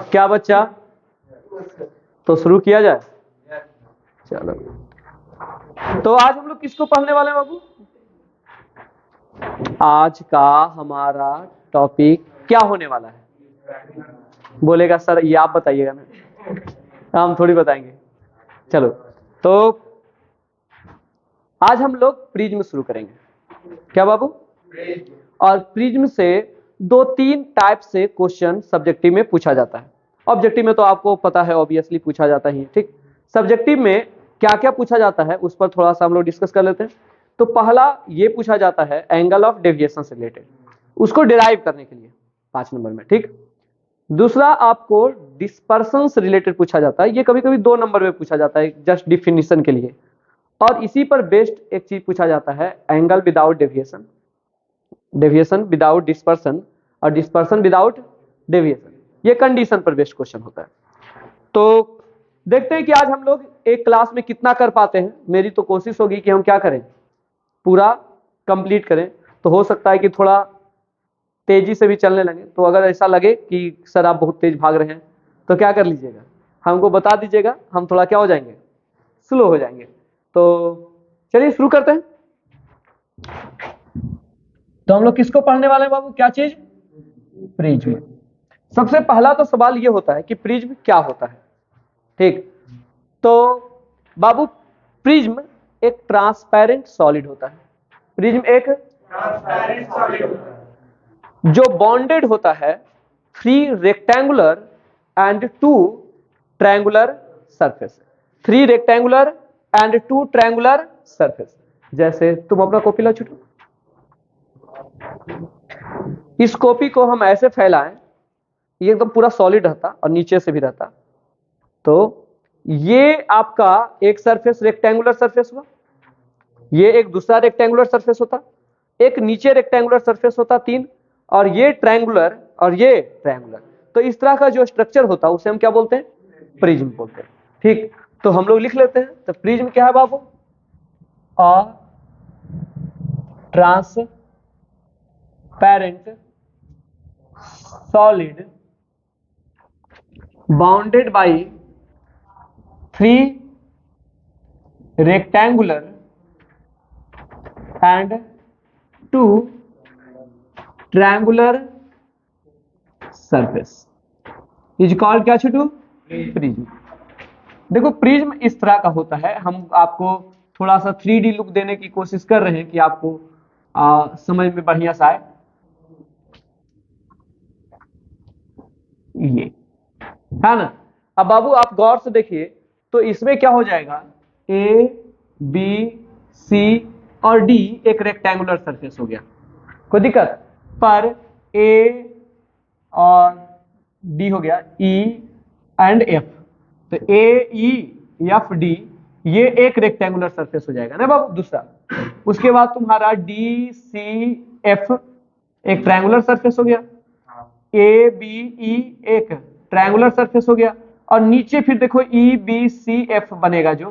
क्या बच्चा, तो शुरू किया जाए। चलो, तो आज हम लोग किसको पढ़ने वाले हैं बाबू? आज का हमारा टॉपिक क्या होने वाला है? बोलेगा सर ये आप बताइएगा ना, हम थोड़ी बताएंगे। चलो, तो आज हम लोग प्रिज्म शुरू करेंगे। क्या बाबू? और प्रिज्म से 2-3 टाइप से क्वेश्चन सब्जेक्टिव में पूछा जाता है। ऑब्जेक्टिव में तो आपको पता है, ऑब्वियसली पूछा जाता ही है, ठीक। सब्जेक्टिव में क्या क्या पूछा जाता है उस पर थोड़ा सा हम लोग डिस्कस कर लेते हैं। तो पहला ये पूछा जाता है एंगल ऑफ डेविएशन से रिलेटेड, उसको डिराइव करने के लिए 5 नंबर में, ठीक। दूसरा आपको डिस्पर्सन से रिलेटेड पूछा जाता है, ये कभी कभी 2 नंबर में पूछा जाता है जस्ट डिफिनीशन के लिए। और इसी पर बेस्ड एक चीज पूछा जाता है angle without deviation, deviation without dispersion और डिस्पर्सन विदाउट डेविएशन। ये कंडीशन पर बेस्ड क्वेश्चन होता है। तो देखते हैं कि आज हम लोग एक क्लास में कितना कर पाते हैं। मेरी तो कोशिश होगी कि हम क्या करें, पूरा कंप्लीट करें। तो हो सकता है कि थोड़ा तेजी से भी चलने लगे, तो अगर ऐसा लगे कि सर आप बहुत तेज भाग रहे हैं तो क्या कर लीजिएगा, हमको बता दीजिएगा, हम थोड़ा क्या हो जाएंगे, स्लो हो जाएंगे। तो चलिए शुरू करते हैं। तो हम लोग किसको पढ़ने वाले हैं बाबू? क्या चीज? प्रिज्म। सबसे पहला तो सवाल ये होता है कि प्रिज्म क्या होता है, ठीक। तो बाबू प्रिज्म एक ट्रांसपेरेंट सॉलिड होता है। प्रिज्म एक ट्रांसपेरेंट सॉलिड होता है जो बॉन्डेड होता है 3 rectangular and 2 triangular surface. 3 rectangular and 2 triangular surface. जैसे तुम अपना कॉपी ला छुटू, इस कॉपी को हम ऐसे फैलाएं, ये एकदम पूरा सॉलिड रहता और नीचे से भी रहता। तो ये आपका एक सरफेस रेक्टेंगुलर सरफेस हुआ, ये एक दूसरा रेक्टेंगुलर सरफेस होता, एक नीचे रेक्टेंगुलर सरफेस होता 3, और ये ट्रायंगुलर और ये ट्रायंगुलर। तो इस तरह का जो स्ट्रक्चर होता है उसे हम क्या बोलते हैं? प्रिज्म बोलते हैं, ठीक। तो हम लोग लिख लेते हैं। तो प्रिज्म क्या है बाबू? A transparent solid bounded by 3 rectangular and 2 triangular surface is called क्या छोटू? प्रिज्म। देखो प्रिज्म इस तरह का होता है, हम आपको थोड़ा सा 3D लुक देने की कोशिश कर रहे हैं कि आपको समझ में बढ़िया सा आए। ये है ना। अब बाबू आप गौर से देखिए, तो इसमें क्या हो जाएगा, ए बी सी और डी एक रेक्टेंगुलर सरफेस हो गया, कोई दिक्कत? पर ए और डी हो गया ई एंड एफ। तो ए ई एफ डी ये एक रेक्टेंगुलर सरफेस हो जाएगा ना बाबू। दूसरा उसके बाद तुम्हारा डी सी एफ एक ट्रायंगुलर सरफेस हो गया, ए बी ई एक ट्रायंगुलर सरफेस हो गया, और नीचे फिर देखो ई बी सी एफ बनेगा जो,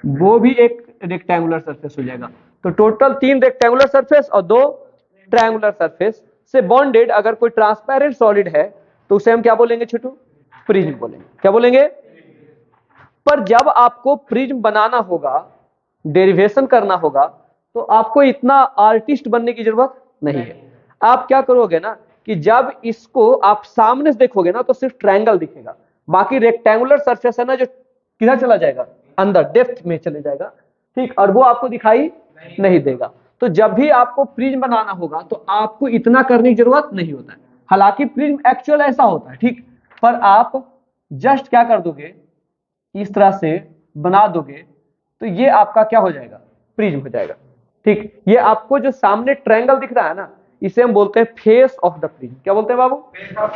वो भी एक रेक्टेंगुलर सरफेस हो जाएगा। तो टोटल 3 रेक्टेंगुलर सरफेस और 2 ट्रायंगुलर सरफेस से बॉन्डेड अगर कोई ट्रांसपेरेंट सॉलिड है तो उसे हम क्या बोलेंगे छोटू? प्रिज्म बोलेंगे। क्या बोलेंगे? पर जब आपको प्रिज्म बनाना होगा, डेरिवेशन करना होगा, तो आपको इतना आर्टिस्ट बनने की जरूरत नहीं है। आप क्या करोगे ना कि जब इसको आप सामने से देखोगे ना तो सिर्फ ट्रायंगल दिखेगा, बाकी रेक्टेंगुलर सरफेस है ना जो किधर चला जाएगा, अंदर डेप्थ में चले जाएगा, ठीक। और वो आपको दिखाई नहीं देगा। तो जब भी आपको प्रिज्म बनाना होगा तो आपको इतना करने की जरूरत नहीं होता है। हालांकि प्रिज्म एक्चुअल ऐसा होता है, ठीक, पर आप जस्ट क्या कर दोगे, इस तरह से बना दोगे तो ये आपका क्या हो जाएगा? प्रिज्म हो जाएगा, ठीक। ये आपको जो सामने ट्रायंगल दिख रहा है ना, इसे हम बोलते हैं फेस ऑफ द प्रिज्म। क्या बोलते हैं बाबू?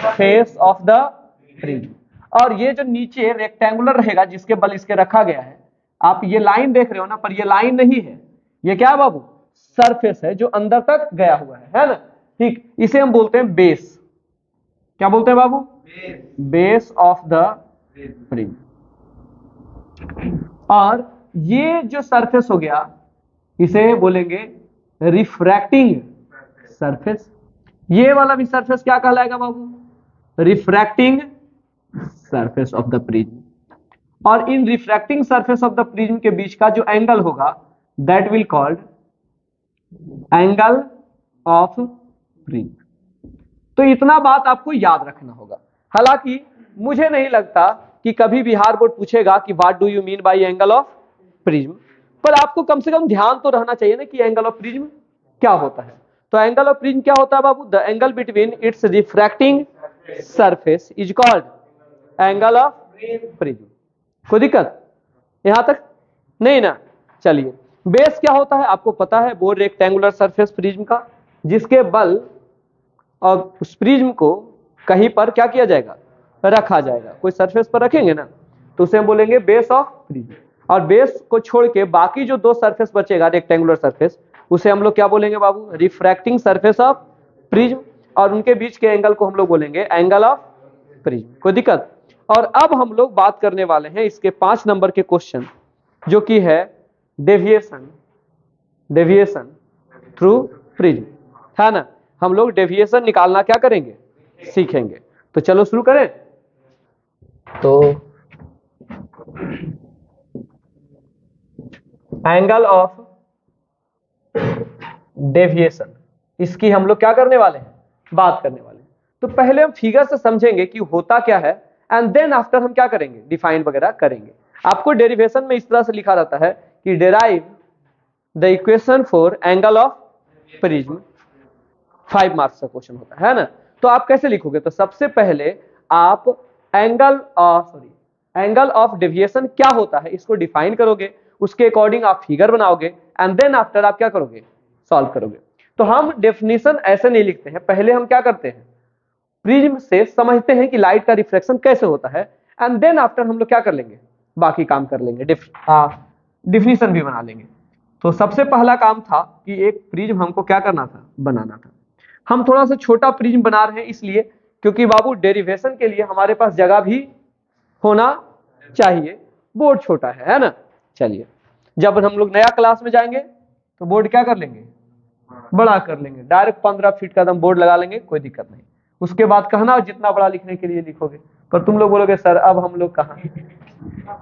Face of the prism. और ये जो नीचे रेक्टेंगुलर रहेगा जिसके बल इसके रखा गया है, आप ये लाइन देख रहे हो ना, पर ये लाइन नहीं है, ये क्या है बाबू? सरफेस है जो अंदर तक गया हुआ है ना, ठीक। इसे हम बोलते हैं बेस। क्या बोलते हैं बाबू? Base of the prism. और ये जो सरफेस हो गया इसे बोलेंगे रिफ्रैक्टिंग सरफेस। ये वाला भी सरफेस क्या कहलाएगा बाबू? Refracting surface of the prism. और इन refracting surface of the prism के बीच का जो एंगल होगा that will called angle of prism. तो इतना बात आपको याद रखना होगा। हालांकि मुझे नहीं लगता कि कभी बिहार बोर्ड पूछेगा कि what do you mean by angle of prism, पर आपको कम से कम ध्यान तो रहना चाहिए ना कि एंगल ऑफ प्रिज्म क्या होता है। तो एंगल ऑफ प्रिज्म क्या होता है बाबू? The angle between its refracting surface is called angle of prism. कोई दिक्कत यहां तक नहीं ना? चलिए, बेस क्या होता है आपको पता है, वो रेक्टेंगुलर सरफेस प्रिज्म का, जिसके बल और उस प्रिज्म को कहीं पर क्या किया जाएगा? रखा जाएगा। कोई सरफेस पर रखेंगे ना तो उसे हम बोलेंगे बेस ऑफ प्रिज्म। और बेस को छोड़ के बाकी जो दो सरफेस बचेगा रेक्टेंगुलर सरफेस, उसे हम लोग क्या बोलेंगे बाबू? Refracting surface of prism. और उनके बीच के एंगल को हम लोग बोलेंगे एंगल ऑफ प्रिज्म। कोई दिक्कत? और अब हम लोग बात करने वाले हैं इसके 5 नंबर के क्वेश्चन, जो कि है डेविएशन थ्रू प्रिज्म, है ना। हम लोग डेविएशन निकालना क्या करेंगे? सीखेंगे। तो चलो शुरू करें। तो एंगल ऑफ डेविएशन, इसकी हम लोग क्या करने वाले हैं? बात करने वाले हैं। तो पहले हम फिगर से समझेंगे कि होता क्या है, एंड देन आफ्टर हम क्या करेंगे? डिफाइन वगैरह करेंगे। आपको डेरिवेशन में इस तरह से लिखा रहता है कि derive the equation for angle of prism. 5 marks का क्वेश्चन होता है ना। तो आप कैसे लिखोगे? तो सबसे पहले आप एंगल ऑफ डेविएशन क्या होता है इसको डिफाइन करोगे, उसके अकॉर्डिंग आप फिगर बनाओगे, एंड देन आफ्टर आप क्या करोगे? सॉल्व करोगे। तो हम डेफिनेशन ऐसे नहीं लिखते हैं, पहले हम क्या करते हैं? प्रिज्म से समझते हैं कि लाइट का रिफ्लेक्शन कैसे होता है, एंड देन आफ्टर हम लोग क्या कर लेंगे? बाकी काम कर लेंगे, डिफिनेशन भी बना लेंगे। तो सबसे पहला काम था कि एक प्रिज्म हमको क्या करना था? बनाना था। हम थोड़ा सा छोटा प्रिज्म बना रहे हैं इसलिए क्योंकि बाबू डेरिवेशन के लिए हमारे पास जगह भी होना चाहिए, बोर्ड छोटा है ना। चलिए, जब हम लोग नया क्लास में जाएंगे तो बोर्ड क्या कर लेंगे? बड़ा कर लेंगे। डायरेक्ट 15 फीट का दम बोर्ड लगा लेंगे, कोई दिक्कत नहीं। उसके बाद कहना जितना बड़ा लिखने के लिए लिखोगे, पर तुम लोग बोलोगे सर अब हम लोग कहाँ।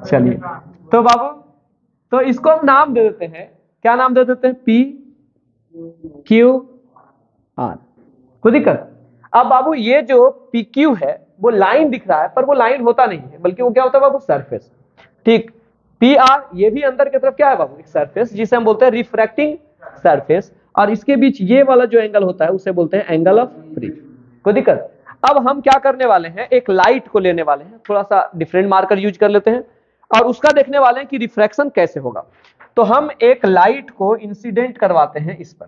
चलिए, तो बाबू तो इसको हम नाम दे देते हैं, क्या नाम दे देते हैं? P Q R. कोई दिक्कत? अब बाबू ये जो पी क्यू है वो लाइन दिख रहा है, पर वो लाइन होता नहीं है, बल्कि वो क्या होता है बाबू? सरफेस। ठीक। पी आर ये भी अंदर की तरफ क्या है बाबू? एक सरफेस, जिसे हम बोलते हैं रिफ्रैक्टिंग सरफेस। और इसके बीच ये वाला जो एंगल होता है उसे बोलते हैं एंगल ऑफ प्रिज्म। कोई दिक्कत? अब हम क्या करने वाले हैं? एक लाइट को लेने वाले हैं, थोड़ा सा डिफरेंट मार्कर यूज कर लेते हैं, और उसका देखने वाले हैं कि रिफ्रैक्शन कैसे होगा। तो हम एक लाइट को इंसिडेंट करवाते हैं इस पर।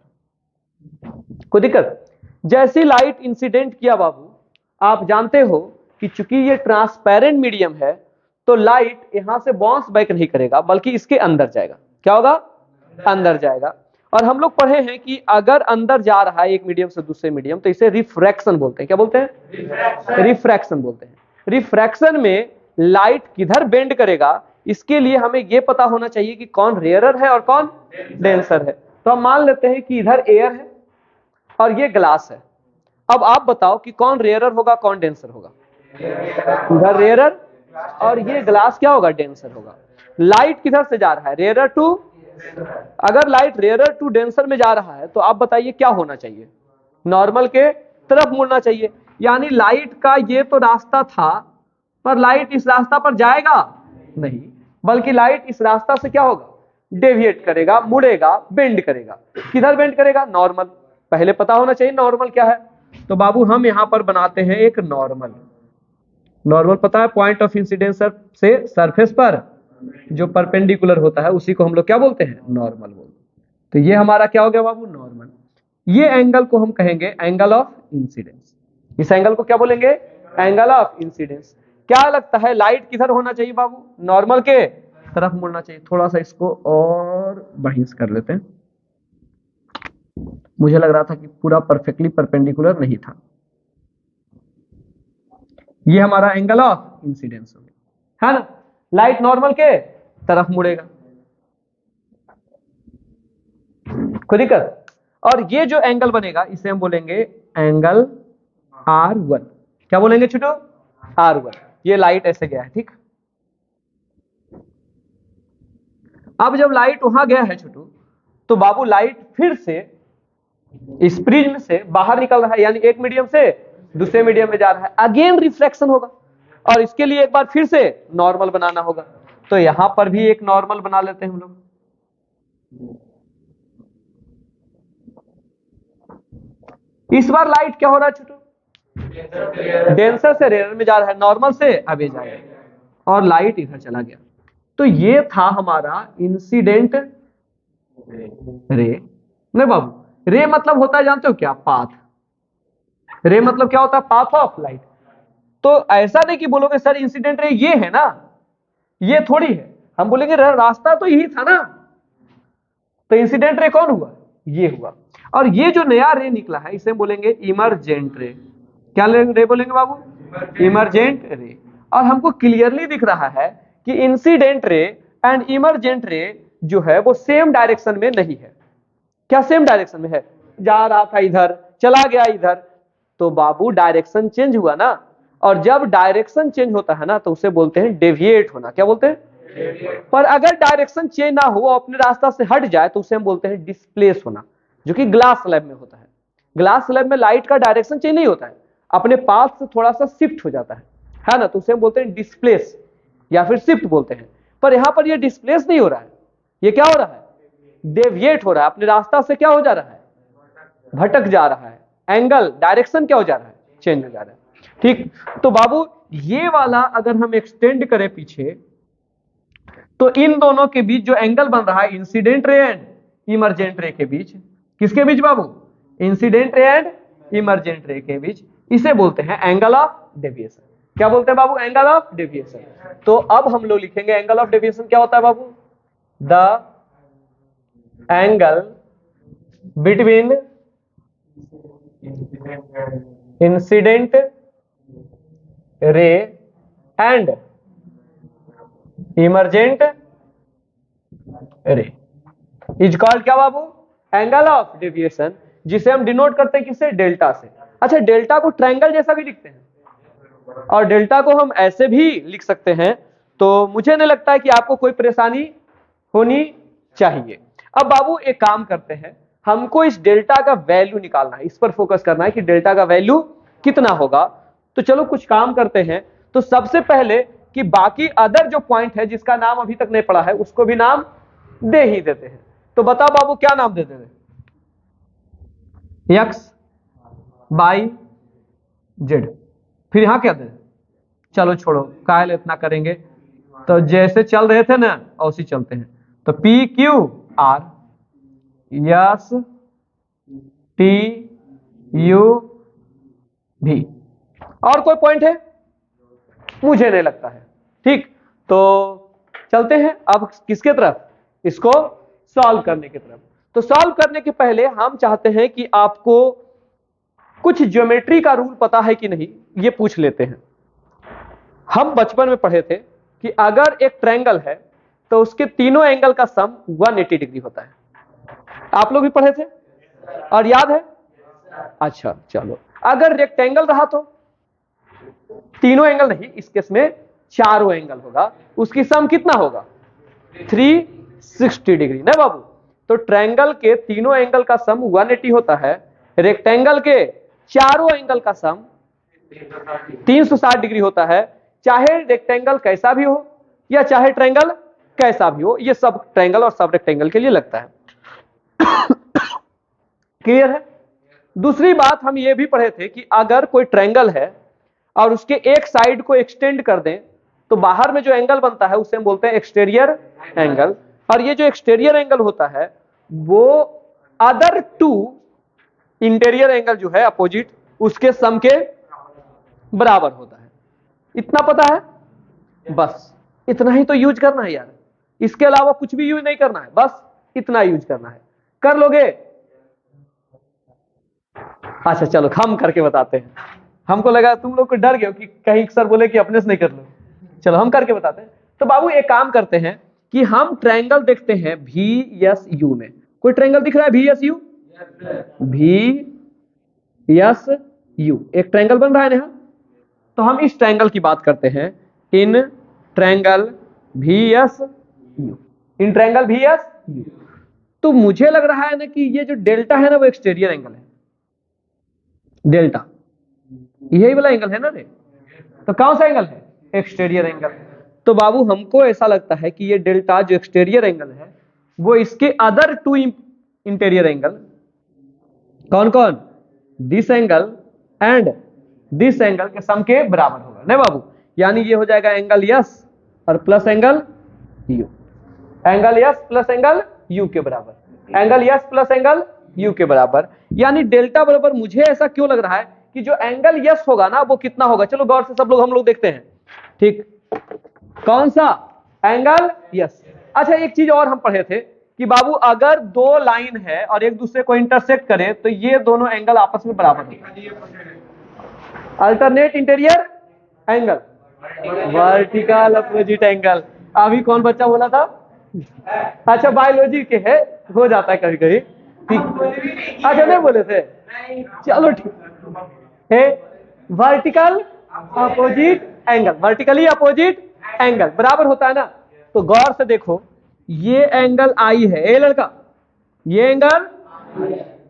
कोई दिक्कत? जैसी लाइट इंसिडेंट किया बाबू, आप जानते हो कि चूंकि ये ट्रांसपेरेंट मीडियम है तो लाइट यहां से बाउंस बैक नहीं करेगा, बल्कि इसके अंदर जाएगा। क्या होगा? अंदर जाएगा। और हम लोग पढ़े हैं कि अगर अंदर जा रहा है एक मीडियम से दूसरे मीडियम तो इसे रिफ्रैक्शन बोलते हैं। क्या बोलते हैं? रिफ्रैक्शन बोलते हैं। रिफ्रैक्शन में लाइट किधर बेंड करेगा, इसके लिए हमें यह पता होना चाहिए कि कौन रेयरर है और कौन डेंसर है। तो हम मान लेते हैं कि इधर एयर है और ये ग्लास है। अब आप बताओ कि कौन रेयरर होगा, कौन डेंसर होगा? इधर रेयरर, और ये ग्लास क्या होगा? डेंसर होगा। लाइट किधर से जा रहा है? Rarer to. अगर लाइट रेयरर टू डेंसर में जा रहा है तो आप बताइए क्या होना चाहिए? नॉर्मल के तरफ मुड़ना चाहिए। यानी लाइट का ये तो रास्ता था, पर लाइट इस रास्ता पर जाएगा नहीं, बल्कि लाइट इस रास्ता से क्या होगा? डेविएट करेगा, मुड़ेगा, बेंड करेगा। किधर बेंड करेगा? नॉर्मल। पहले पता होना चाहिए नॉर्मल क्या है। तो बाबू हम यहां पर बनाते हैं एक नॉर्मल। नॉर्मल पता है? पॉइंट ऑफ इंसिडेंस से सरफेस पर जो परपेंडिकुलर होता है उसी को हम लोग क्या बोलते हैं? नॉर्मल बोलते हैं। तो ये हमारा क्या हो गया बाबू? नॉर्मल। ये एंगल को हम कहेंगे एंगल ऑफ इंसिडेंस। इस एंगल को क्या बोलेंगे? Angle of incidence. क्या लगता है लाइट किधर होना चाहिए बाबू? नॉर्मल के तरफ मुड़ना चाहिए। थोड़ा सा इसको और बहिंस कर लेते हैं, मुझे लग रहा था कि पूरा परफेक्टली परपेंडिकुलर नहीं था। ये हमारा एंगल ऑफ इंसिडेंस हो गया, है ना। लाइट नॉर्मल के तरफ मुड़ेगा। कोई दिक्कत? और ये जो एंगल बनेगा इसे हम बोलेंगे एंगल R1। क्या बोलेंगे छोटू? R1। ये लाइट ऐसे गया है, ठीक। अब जब लाइट वहां गया है छोटू, तो बाबू लाइट फिर से इस प्रिज्म से बाहर निकल रहा है, यानी एक मीडियम से दूसरे मीडियम में जा रहा है, अगेन रिफ्रैक्शन होगा, और इसके लिए एक बार फिर से नॉर्मल बनाना होगा। तो यहां पर भी एक नॉर्मल बना लेते हैं हम लोग। इस बार लाइट क्या हो रहा है छोटू? डेंसर से रेयर में जा रहा है, नॉर्मल से अबे जाएगा, और लाइट इधर चला गया। तो ये था हमारा इंसिडेंट रे। नहीं बाबू, रे मतलब होता है जानते हो क्या? पाथ। रे मतलब क्या होता है? Path of light. तो ऐसा नहीं कि बोलोगे सर इंसिडेंट रे ये है ना, ये थोड़ी है। हम बोलेंगे रास्ता तो यही था ना, तो इंसिडेंट रे कौन हुआ? ये हुआ। और ये जो नया रे निकला है इसे बोलेंगे इमरजेंट रे। क्या रे बोलेंगे बाबू? Emergent ray. और हमको क्लियरली दिख रहा है कि इंसिडेंट रे एंड इमरजेंट रे जो है वो सेम डायरेक्शन में नहीं है। क्या सेम डायरेक्शन में है? जा रहा था इधर, चला गया इधर, तो बाबू डायरेक्शन चेंज हुआ ना। और जब डायरेक्शन चेंज होता है ना तो उसे बोलते हैं डेविएट होना। क्या बोलते हैं? पर अगर डायरेक्शन चेंज ना हो, अपने रास्ता से हट जाए, तो उसे हम बोलते हैं डिस्प्लेस होना, जो कि ग्लास स्लैब में होता है। ग्लास स्लैब में लाइट का डायरेक्शन चेंज नहीं होता है, अपने पाथ से थोड़ा सा शिफ्ट हो जाता है ना, तो उसे हम बोलते हैं डिस्प्लेस या फिर शिफ्ट बोलते हैं। पर यहां पर ये डिस्प्लेस नहीं हो रहा है, ये क्या हो रहा है? डेविएट हो रहा है, अपने रास्ता से क्या हो जा रहा है? भटक जा रहा है। एंगल डायरेक्शन क्या हो जा रहा है? चेंज हो जा रहा है, ठीक। तो बाबू ये वाला अगर हम एक्सटेंड करें पीछे, तो इन दोनों के बीच जो एंगल बन रहा है incident ray and emergent ray के बीच, किसके बीच बाबू? Incident ray and emergent ray के बीच, इसे बोलते हैं एंगल ऑफ डेविएशन। क्या बोलते हैं बाबू? Angle of deviation. तो अब हम लोग लिखेंगे एंगल ऑफ डेविएशन क्या होता है बाबू? The angle between incident ray and emergent ray is called क्या बाबू? एंगल ऑफ डेविएशन, जिसे हम डिनोट करते हैं किससे? डेल्टा से। अच्छा, डेल्टा को ट्रायंगल जैसा भी लिखते हैं और डेल्टा को हम ऐसे भी लिख सकते हैं, तो मुझे नहीं लगता है कि आपको कोई परेशानी होनी चाहिए। अब बाबू एक काम करते हैं, हमको इस डेल्टा का वैल्यू निकालना है, इस पर फोकस करना है कि डेल्टा का वैल्यू कितना होगा। तो चलो कुछ काम करते हैं। तो सबसे पहले कि बाकी अदर जो पॉइंट है जिसका नाम अभी तक नहीं पड़ा है उसको भी नाम दे ही देते हैं। तो बताओ बाबू क्या नाम दे देते हैं? X, Y, Z. फिर यहां क्या दे? चलो छोड़ो, काहे इतना करेंगे, तो जैसे चल रहे थे ना वैसे चलते हैं। तो P Q R, S T U भी। और कोई पॉइंट है? मुझे नहीं लगता है, ठीक। तो चलते हैं अब किसके तरफ? इसको सॉल्व करने की तरफ। तो सॉल्व करने के पहले हम चाहते हैं कि आपको कुछ ज्योमेट्री का रूल पता है कि नहीं, ये पूछ लेते हैं। हम बचपन में पढ़े थे कि अगर एक ट्रायंगल है तो उसके तीनों एंगल का सम 180 डिग्री होता है। आप लोग भी पढ़े थे और याद है? अच्छा चलो, अगर रेक्टेंगल रहा तो तीनों एंगल नहीं, इस केस में चारों एंगल होगा, उसकी सम कितना होगा? 360 डिग्री ना बाबू। तो ट्रायंगल के तीनों एंगल का सम 180 होता है, रेक्टेंगल के चारों एंगल का सम 360 डिग्री होता है। चाहे रेक्टेंगल कैसा भी हो या चाहे ट्रायंगल कैसा भी हो, ये सब ट्रायंगल और सब रेक्टेंगल के लिए लगता है। क्लियर है? दूसरी बात हम ये भी पढ़े थे कि अगर कोई ट्रायंगल है और उसके एक साइड को एक्सटेंड कर दें तो बाहर में जो एंगल बनता है उसे हम बोलते हैं एक्सटीरियर एंगल। और ये जो एक्सटीरियर एंगल होता है वो अदर टू इंटीरियर एंगल जो है अपोजिट, उसके सम के बराबर होता है। इतना पता है? बस इतना ही तो यूज करना है यार, इसके अलावा कुछ भी यूज नहीं करना है, बस इतना यूज करना है। कर लोगे? अच्छा चलो हम करके बताते हैं। हमको लगा तुम लोग को डर गए हो कि कहीं सर बोले कि अपने से नहीं कर लो। चलो हम करके बताते हैं। तो बाबू एक काम करते हैं कि हम ट्रायंगल देखते हैं VSU में। कोई ट्रायंगल दिख रहा है VSU? भी यस यू, एक ट्रायंगल बन रहा है ना। तो हम इस ट्रायंगल की बात करते हैं, इन ट्रायंगल भी यस यू, इन ट्रायंगल भी यस यू। तो मुझे लग रहा है ना कि ये जो डेल्टा है ना वो एक्सटीरियर एंगल है, डेल्टा यही वाला एंगल है ना रे। तो कौन सा एंगल है? Exterior angle. तो बाबू हमको ऐसा लगता है कि ये डेल्टा जो एक्सटीरियर एंगल है वो इसके अदर टू इंटीरियर एंगल, कौन कौन, this angle and this angle के सम के बराबर होगा नहीं बाबू। यानी ये हो जाएगा एंगल यस और plus angle you, angle yes plus angle you के बराबर, angle yes plus angle you के बराबर। यानी डेल्टा बराबर, मुझे ऐसा क्यों लग रहा है कि जो एंगल यस होगा ना वो कितना होगा, चलो गौर से सब लोग हम लोग देखते हैं। ठीक, कौन सा एंगल यस। अच्छा एक चीज और हम पढ़े थे कि बाबू अगर दो लाइन है और एक दूसरे को इंटरसेक्ट करे तो ये दोनों एंगल आपस में बराबर होगा, alternate interior angle, vertical opposite angle. अभी कौन बच्चा बोला था? अच्छा बायोलॉजी के है, हो जाता है कभी कभी। ठीक, अच्छा नहीं बोले थे, चलो ठीक है। Vertical opposite angle, vertically opposite angle बराबर होता है ना। तो गौर से देखो, ये एंगल आई है, ए लड़का, ये एंगल,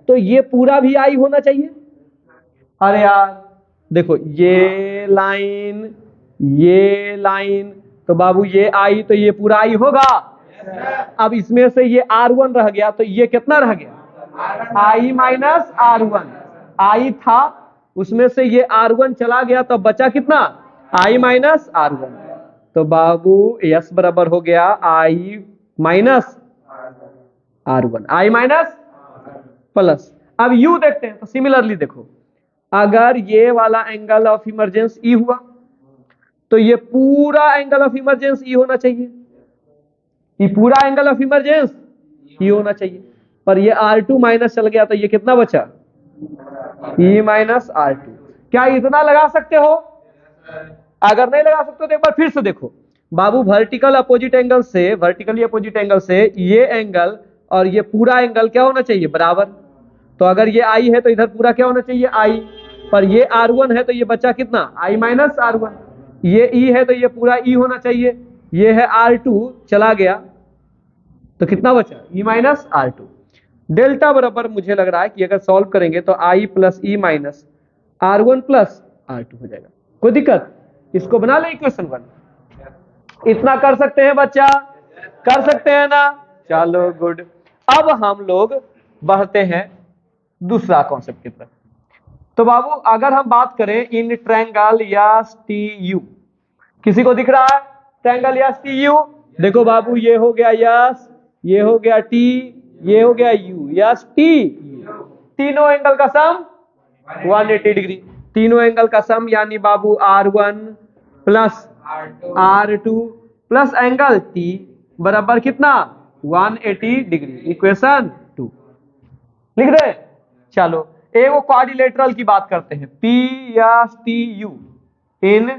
तो ये पूरा भी आई होना चाहिए। अरे यार देखो ये लाइन, ये लाइन, तो बाबू ये आई तो ये पूरा आई होगा। अब इसमें से ये R1 रह गया तो ये कितना रह गया? I माइनस R1, I था उसमें से ये R1 चला गया तो बचा कितना? I minus R1। तो बाबू S बराबर हो गया I minus R1, I minus plus. अब U देखते हैं, तो सिमिलरली देखो, अगर ये वाला एंगल ऑफ इमरजेंस E हुआ तो ये पूरा एंगल ऑफ इमरजेंस E होना चाहिए, ये पूरा एंगल ऑफ इमरजेंस E होना चाहिए। पर ये R2 माइनस चल गया तो ये कितना बचा? E minus R2। क्या इतना लगा सकते हो? अगर नहीं लगा सकते तो एक बार फिर से देखो बाबू, वर्टिकल अपोजिट एंगल से, वर्टिकली अपोजिट एंगल से ये एंगल और ये पूरा एंगल क्या होना चाहिए? बराबर। तो अगर ये I है तो इधर पूरा क्या होना चाहिए? I। पर ये R1 है तो ये बचा कितना? I minus R1। ये E है तो ये पूरा E होना चाहिए, ये है R2 चला गया तो कितना बचा? E minus R2। डेल्टा बराबर मुझे लग रहा है कि अगर सॉल्व करेंगे तो I plus E minus R1 plus R2 हो जाएगा। कोई दिक्कत? इसको बना ले इक्वेशन 1। इतना कर सकते हैं बच्चा? कर सकते हैं ना? चलो गुड। अब हम लोग बढ़ते हैं दूसरा कॉन्सेप्ट की तरफ। तो बाबू अगर हम बात करें in triangle yes T U, किसी को दिख रहा है ट्रायंगल यस टी यू? देखो बाबू ये हो गया यस, ये हो गया टी, ये हो गया यू, यस टी यू। तीनों एंगल का सम 180 डिग्री, तीनों एंगल का सम यानी बाबू R1 plus R2 plus angle T बराबर कितना? 180 डिग्री। इक्वेशन 2 लिख दे। चलो एक क्वाड्रिलेटरल की बात करते हैं, PSTU, इन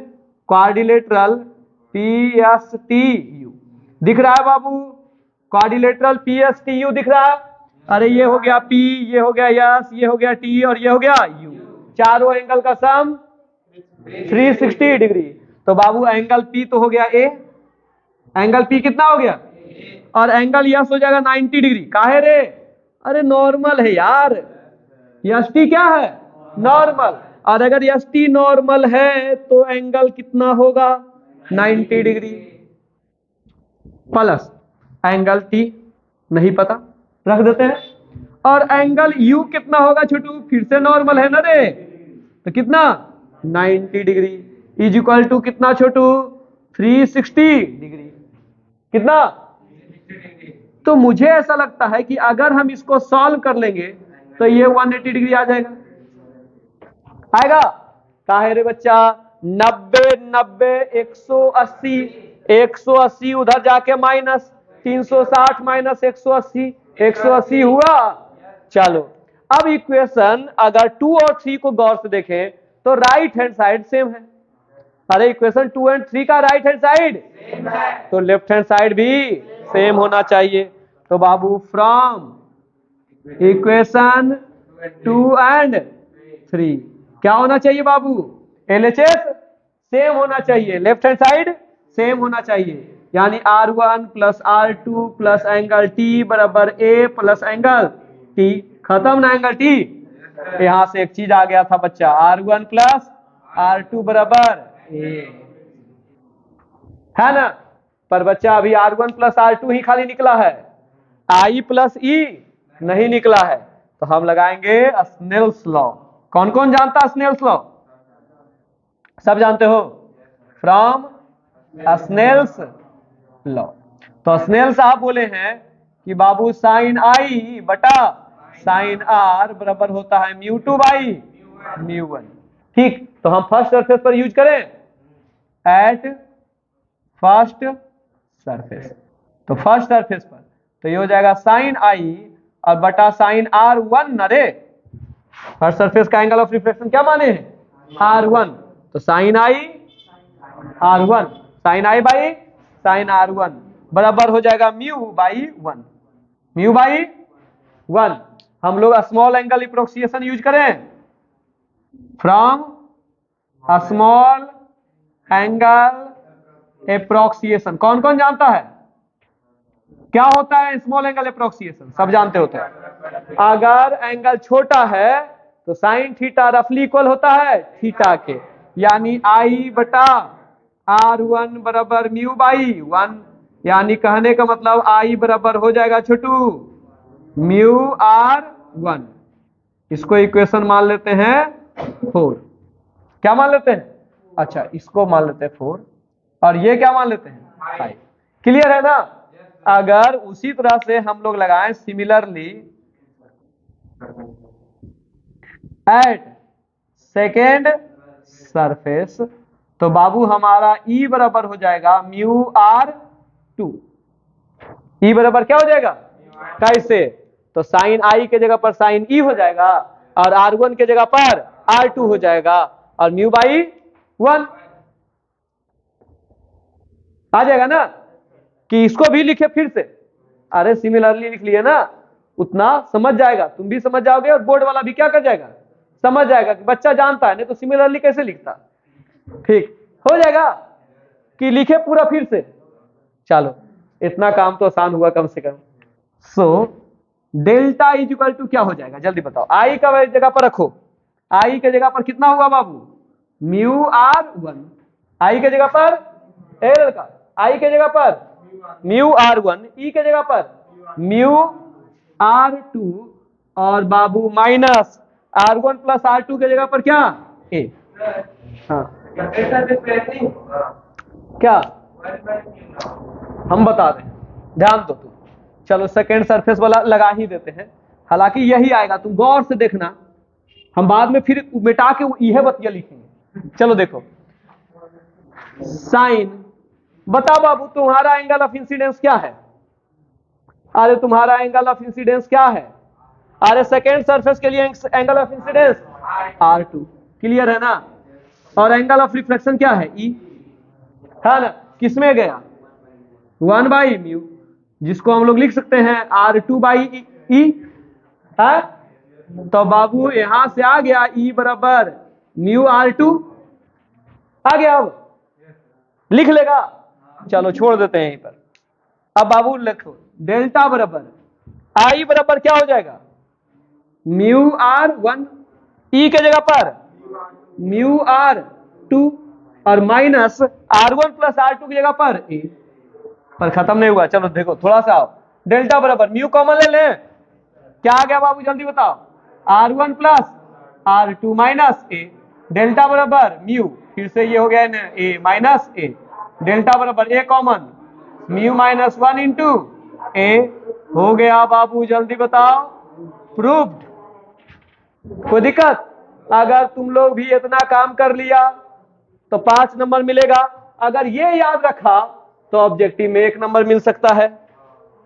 क्वाड्रिलेटरल PSTU दिख रहा है बाबू? क्वाड्रिलेटरल PSTU दिख रहा है? अरे ये हो गया P, ये हो गया यस, ये हो गया T और ये हो गया U, चारों एंगल का सम 360 डिग्री। तो बाबू एंगल P तो हो गया A, एंगल P कितना हो गया? और एंगल यस हो जाएगा 90 डिग्री। काहे रे? अरे नॉर्मल है यार, यस टी क्या है? नॉर्मल। और अगर यस टी नॉर्मल है तो एंगल कितना होगा? 90 डिग्री प्लस एंगल टी नहीं पता, रख देते हैं। और एंगल यू कितना होगा छोटू? फिर से नॉर्मल है ना रे, तो कितना? 90 डिग्री इज इक्वल टू कितना छोटू? 360 डिग्री। कितना? तो मुझे ऐसा लगता है कि अगर हम इसको सॉल्व कर लेंगे तो ये 180 डिग्री आ जाएगा। आएगा? काहे रे बच्चा? 90 90 180, 180 उधर जाके माइनस 360 माइनस 180, 180 हुआ। चलो अब इक्वेशन अगर 2 और 3 को गौर से देखें तो राइट हैंड साइड सेम है। अरे इक्वेशन 2 एंड 3 का राइट हैंड साइड सेम है, तो लेफ्ट हैंड साइड भी सेम होना चाहिए। तो बाबू फ्रॉम इक्वेशन 2 एंड 3 क्या होना चाहिए बाबू? LHS सेम होना चाहिए, लेफ्ट हैंड साइड सेम होना चाहिए, यानी R1 plus R2 plus angle T बराबर A प्लस एंगल T। खत्म ना एंगल T? यहां से एक चीज आ गया था बच्चा, R1 प्लस R2 बराबर A, है ना? पर बच्चा अभी R1 प्लस R2 ही खाली निकला है, I प्लस E नहीं निकला है, तो हम लगाएंगे स्नेल्स लॉ। कौन कौन जानता है स्नेल्स लॉ? सब जानते हो? From Snell's law. तो स्नेल साहब बोले हैं कि बाबू साइन आई बटा साइन आर बराबर होता है mu two by mu one. ठीक, तो हम फर्स्ट सरफेस पर यूज करें एट फर्स्ट सरफेस, तो फर्स्ट सरफेस पर तो ये हो जाएगा साइन आई और बटा साइन आर वन न रे, फर्स्ट सरफेस का एंगल ऑफ रिफ्लेक्शन क्या माने हैं? आर वन, तो sine I R one, sine I by sine R one बराबर हो जाएगा mu by one, mu by one. हम लोग स्मॉल एंगल अप्रोक्सिएशन यूज करें फ्रॉम स्मॉल एंगल अप्रोक्सिएशन। कौन कौन जानता है क्या होता है स्मॉल एंगल अप्रोक्सिएशन? सब जानते होते हैं। अगर एंगल छोटा है तो साइन थीटा रफली इक्वल होता है थीटा के, यानी आई बटा आर वन बराबर म्यू बाई वन, यानी कहने का मतलब आई बराबर हो जाएगा छोटू म्यू आर वन। इसको इक्वेशन मान लेते हैं 4। क्या मान लेते हैं? अच्छा, इसको मान लेते हैं 4 और ये क्या मान लेते हैं 5। क्लियर है ना? अगर उसी तरह से हम लोग लगाएं सिमिलरली एट सेकेंड सरफेस, तो बाबू हमारा E बराबर हो जाएगा म्यू आर टू। E बराबर क्या हो जाएगा? कैसे? तो साइन आई के जगह पर साइन E हो जाएगा और R1 के जगह पर R2 हो जाएगा और म्यू बाई वन आ जाएगा ना? कि इसको भी लिखे फिर से? अरे सिमिलरली लिख लिए ना, उतना समझ जाएगा, तुम भी समझ जाओगे और बोर्ड वाला भी क्या कर जाएगा, समझ जाएगा कि बच्चा जानता है, नहीं तो सिमिलरली कैसे लिखता। ठीक हो जाएगा कि लिखे पूरा फिर से? चलो, इतना काम तो आसान हुआ कम से कम। So delta is equal to क्या हो जाएगा जल्दी बताओ? आई का जगह पर रखो, आई के जगह पर कितना हुआ बाबू? Mu R one. आई के जगह पर एल का, आई के जगह पर म्यू आर वन, ई के जगह पर म्यू आर टू और बाबू minus R one plus R two के जगह पर क्या ए। हाँ क्या हम बता दें, ध्यान दो तुम। चलो सेकेंड सरफेस वाला लगा ही देते हैं, हालांकि यही आएगा, तुम गौर से देखना, हम बाद में फिर मिटा के यह बतिया लिखेंगे। चलो देखो, साइन, बता बाबू तुम्हारा एंगल ऑफ इंसिडेंस क्या है? अरे तुम्हारा एंगल ऑफ इंसिडेंस क्या है? अरे सेकेंड सरफेस के लिए angle of incidence R2। Clear है ना? और एंगल ऑफ रिफ्लेक्शन क्या है? E, है ना? किसमें गया? 1 बाई म्यू, जिसको हम लोग लिख सकते हैं R2 बाई E, है? तो बाबू यहां से आ गया E बराबर म्यू R2 आ गया। अब लिख लेगा? चलो छोड़ देते हैं यहीं पर। अब बाबू लिखो डेल्टा बराबर आई बराबर क्या हो जाएगा? म्यू आर वन, ई के जगह पर म्यू आर टू और minus R one plus R two की जगह पर ए। पर खत्म नहीं हुआ, चलो देखो थोड़ा सा आओ। डेल्टा बराबर म्यू कॉमन ले लें, क्या आ गया बाबू जल्दी बताओ? R one plus R two minus A. Delta बराबर म्यू, फिर से ये हो गया ना ए माइनस ए। डेल्टा बराबर A common mu minus one into A हो गया बाबू, जल्दी बताओ। प्रूव्ड। कोई दिक्कत? अगर तुम लोग भी इतना काम कर लिया तो 5 नंबर मिलेगा, अगर ये याद रखा तो ऑब्जेक्टिव में 1 नंबर मिल सकता है।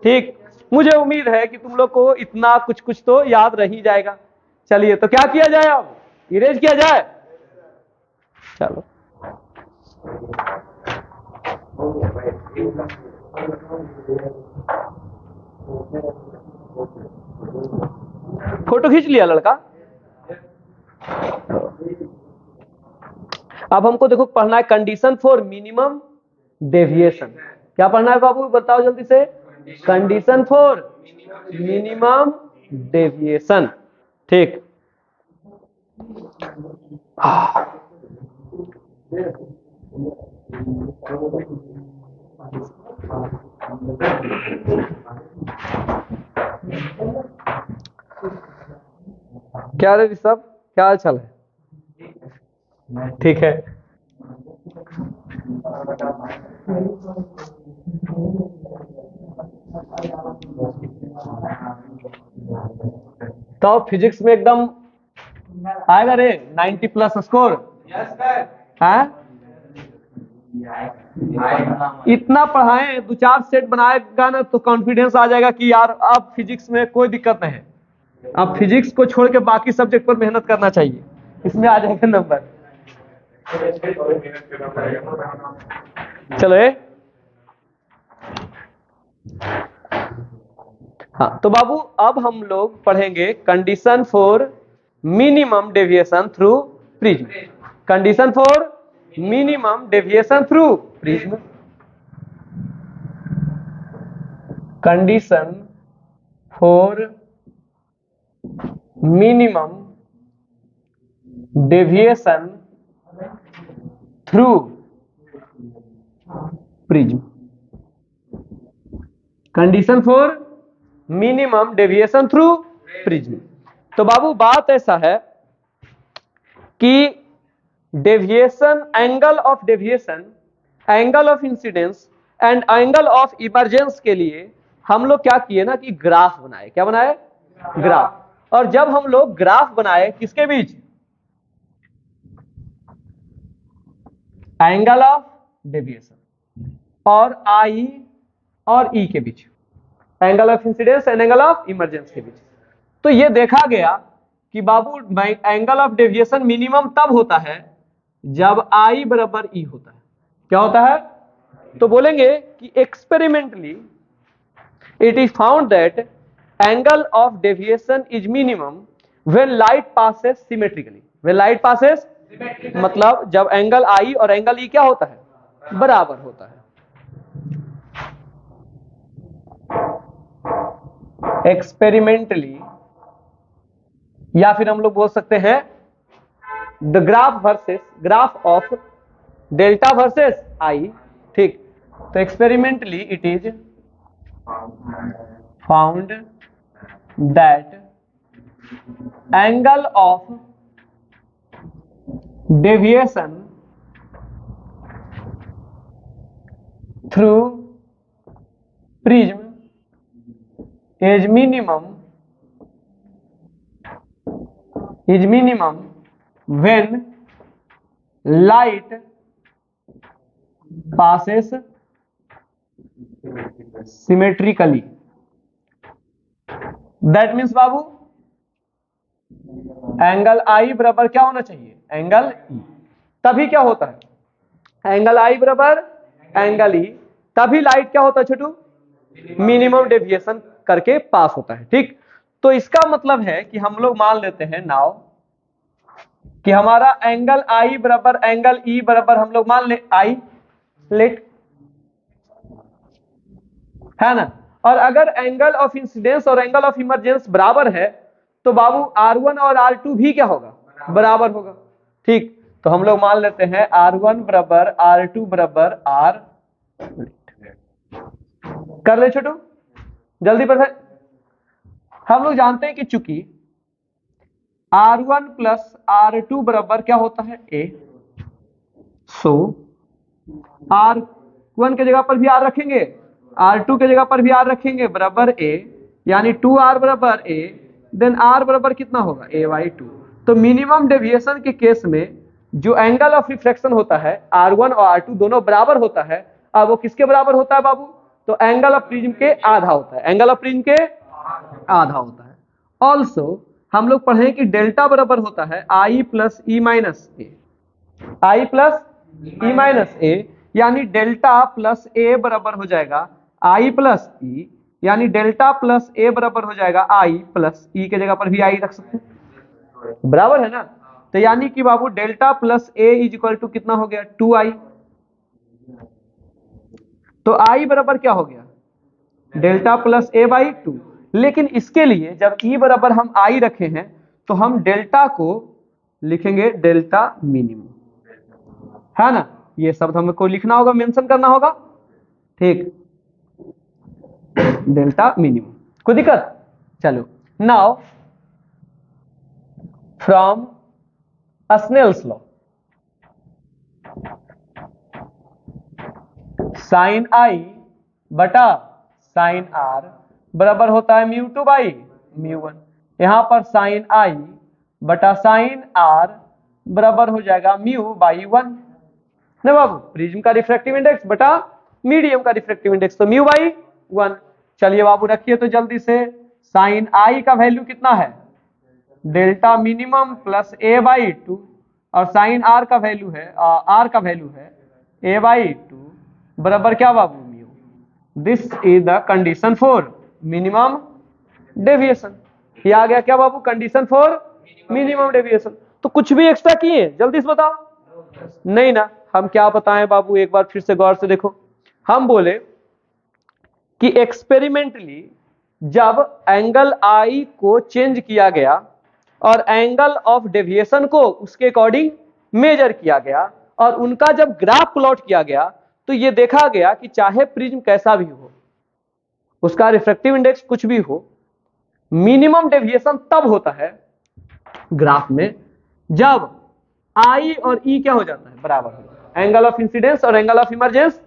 ठीक, मुझे उम्मीद है कि तुम लोग को इतना कुछ कुछ तो याद रह ही जाएगा। चलिए तो क्या किया जाए, अब इरेज किया जाए। चलो फोटो खींच लिया लड़का। अब हमको देखो पढ़ना है कंडीशन फॉर मिनिमम डेविएशन। क्या पढ़ना है बाबू, बताओ जल्दी से। Condition for minimum deviation. ठीक। क्या रे ऋषभ, क्या हाल चाल है? ठीक है। तो फिजिक्स में एकदम आएगा रे 90 प्लस स्कोर? हाँ, इतना पढ़ाएं, 2-4 सेट बनाएगा ना तो कॉन्फिडेंस आ जाएगा कि यार अब फिजिक्स में कोई दिक्कत नहीं है, अब फिजिक्स को छोड़ के बाकी सब्जेक्ट पर मेहनत करना चाहिए, इसमें आ जाएगा नंबर। चलो हाँ, तो बाबू अब हम लोग पढ़ेंगे condition for minimum deviation through prism. Condition for minimum deviation through prism. Condition for minimum deviation through prism. Condition for minimum deviation through prism. तो बाबू बात ऐसा है कि deviation, angle of deviation, angle of incidence and angle of emergence के लिए हम लोग क्या किए ना कि ग्राफ बनाए। क्या बनाए? ग्राफ। और जब हम लोग ग्राफ बनाए किसके बीच? एंगल ऑफ डेविएशन और आई और ई के बीच, angle of incidence and angle of emergence के बीच। तो ये देखा गया कि बाबू एंगल ऑफ डेविएशन मिनिमम तब होता है जब आई बराबर ई होता है। क्या होता है? तो बोलेंगे कि experimentally it is found that angle of deviation is minimum when light passes symmetrically. When light passes मतलब जब एंगल आई और एंगल ई क्या होता है? बराबर होता है। एक्सपेरिमेंटली, या फिर हम लोग बोल सकते हैं the graph versus graph of delta versus I. ठीक। तो experimentally it is found that angle of deviation through prism is minimum when light passes symmetrically. That means बाबू एंगल आई बराबर क्या होना चाहिए? Angle E. तभी क्या होता है? एंगल आई बराबर एंगल ई, तभी लाइट क्या होता है छोटू? मिनिमम डेविएशन करके पास होता है। ठीक। तो इसका मतलब है कि हम लोग मान लेते हैं नाउ कि हमारा एंगल आई बराबर एंगल ई बराबर हम लोग मान ले आई लेट, है ना। और अगर एंगल ऑफ इंसिडेंस और एंगल ऑफ इमरजेंस बराबर है तो बाबू R1 और R2 भी क्या होगा? बराबर होगा। ठीक। तो हम लोग मान लेते हैं R1 बराबर R2 बराबर R। कर ले छोटू, जल्दी पढ़े। हम लोग जानते हैं कि चूंकि R1 प्लस R2 बराबर क्या होता है? A, सो R1 के जगह पर भी R रखेंगे, R2 के जगह पर भी R रखेंगे, बराबर A, यानी 2R बराबर A, देन R बराबर कितना होगा? A/2। तो मिनिमम डेविएशन के केस में जो एंगल ऑफ रिफ्लेक्शन होता है R1 और R2 दोनों बराबर होता है। अब वो किसके बराबर होता है बाबू? तो एंगल ऑफ प्रिज्म के आधा होता है, एंगल ऑफ प्रिज्म के आधा होता है। ऑल्सो हम लोग पढ़े कि डेल्टा बराबर होता है आई प्लस ई माइनस ए, आई प्लस ई माइनस ए, यानी डेल्टा प्लस ए बराबर हो जाएगा आई प्लस ई, यानी डेल्टा प्लस ए बराबर हो जाएगा आई प्लस ई के जगह पर भी आई रख सकते हैं, बराबर है ना। तो यानी कि बाबू delta plus A is equal to कितना हो गया 2i। तो आई बराबर क्या हो गया डेल्टा प्लस ए बाई 2। लेकिन इसके लिए जब ई बराबर हम आई रखे हैं तो हम डेल्टा को लिखेंगे डेल्टा मिनिमम, है ना। ये शब्द हमको लिखना होगा, मेंशन करना होगा, ठीक, डेल्टा मिनिमम। कोई दिक्कत? चलो now from Snell's law sine I बटा साइन आर बराबर होता है mu two by mu one. यहां पर साइन आई बटा साइन आर बराबर हो जाएगा म्यू बाई वन ना बाबू। प्रिज्म का रिफ्रैक्टिव इंडेक्स बटा मीडियम का रिफ्रैक्टिव इंडेक्स, तो म्यू बाई वन। चलिए बाबू रखिए तो जल्दी से, साइन आई का वैल्यू कितना है delta minimum plus A by 2 और साइन आर का वैल्यू है ए बाई 2 बराबर क्या बाबू mu. This is the condition for minimum deviation. ये आ गया क्या बाबू कंडीशन फॉर मिनिमम डेविएशन। तो कुछ भी एक्स्ट्रा किए जल्दी से बताओ? नहीं ना। हम क्या बताएं बाबू, एक बार फिर से गौर से देखो। हम बोले कि एक्सपेरिमेंटली जब एंगल आई को चेंज किया गया और एंगल ऑफ डेविएशन को उसके अकॉर्डिंग मेजर किया गया और उनका जब ग्राफ प्लॉट किया गया तो ये देखा गया कि चाहे प्रिज्म कैसा भी हो, उसका रिफ्रैक्टिव इंडेक्स कुछ भी हो, मिनिमम डेविएशन तब होता है ग्राफ में जब आई और ई क्या हो जाता है बराबर हो जाता है, एंगल ऑफ इंसिडेंस और एंगल ऑफ इमरजेंस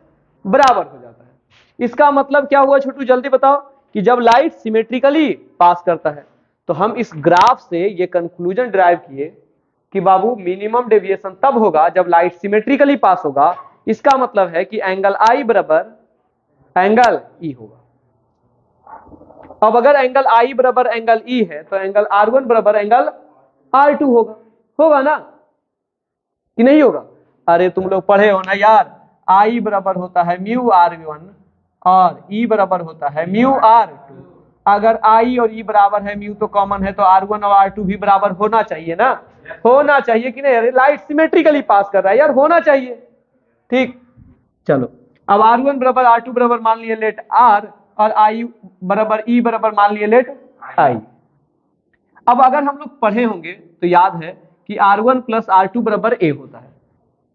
बराबर हो जाता है। इसका मतलब क्या हुआ छोटू जल्दी बताओ? कि जब लाइट सिमेट्रिकली पास करता है तो हम इस ग्राफ से ये कंक्लूजन ड्राइव किए कि बाबू मिनिमम डेविएशन तब होगा जब लाइट सिमेट्रिकली पास होगा। इसका मतलब है कि एंगल आई बराबर एंगल ई होगा। अब अगर एंगल आई बराबर एंगल ई है तो एंगल R1 बराबर एंगल R2 होगा ना कि नहीं होगा? अरे तुम लोग पढ़े हो ना यार, आई बराबर होता है म्यू R1 और ई बराबर होता है म्यू R2। अगर आई और ई बराबर है, म्यू तो कॉमन है, तो R1 और R2 भी बराबर होना चाहिए ना, होना चाहिए कि नहीं? अरे लाइट सिमेट्रिकली पास कर रहा है यार, होना चाहिए, ठीक। चलो अब R1 बराबर R2 बराबर मान लिए लेट R और आई बराबर ई बराबर मान लिए लेट आई। अब अगर हम लोग पढ़े होंगे तो याद है कि R1 प्लस R2 बराबर ए होता है,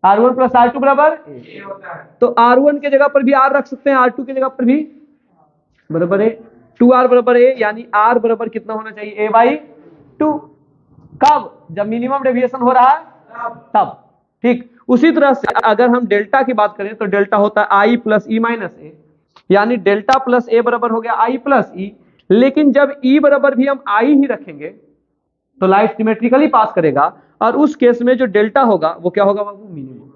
R1 प्लस R2 बराबर ए होता है। तो R1 के जगह पर भी R रख सकते हैं, R2 की जगह पर भी बराबर ए, 2R बराबर ए, यानी R बराबर कितना होना चाहिए ए बाई 2। कब? जब मिनिमम डेविएशन हो रहा है तब, ठीक। उसी तरह से अगर हम डेल्टा की बात करें तो डेल्टा होता है आई प्लस ई माइनस ए, यानी डेल्टा प्लस ए बराबर हो गया आई प्लस ई। लेकिन जब ई बराबर भी हम आई ही रखेंगे तो लाइट सिमेट्रिकली पास करेगा और उस केस में जो डेल्टा होगा वो क्या होगा बाबू मिनिमम।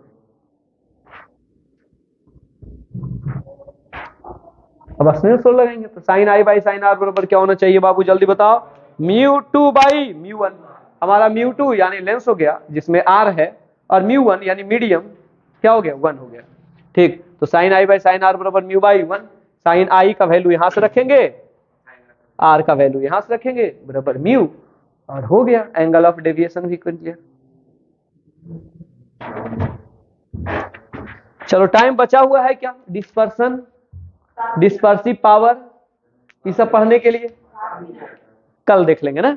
अब स्नेल्स लॉ लगाएंगे तो sine I by sine R बराबर क्या होना चाहिए बाबू जल्दी बताओ? Mu 2 by mu 1। हमारा म्यू 2 यानी लेंस हो गया जिसमें आर है और म्यू 1 यानी मीडियम क्या हो गया 1 हो गया, ठीक। तो sine I by sine R बराबर म्यू बाई 1। साइन आई का वैल्यू यहां से रखेंगे, आर का वैल्यू यहां से रखेंगे बराबर म्यू, और हो गया एंगल ऑफ डेविएशन भी क्लियर। चलो टाइम बचा हुआ है क्या? डिस्पर्सन, डिस्पर्सिव पावर, ये सब पढ़ने के लिए कल देख लेंगे ना।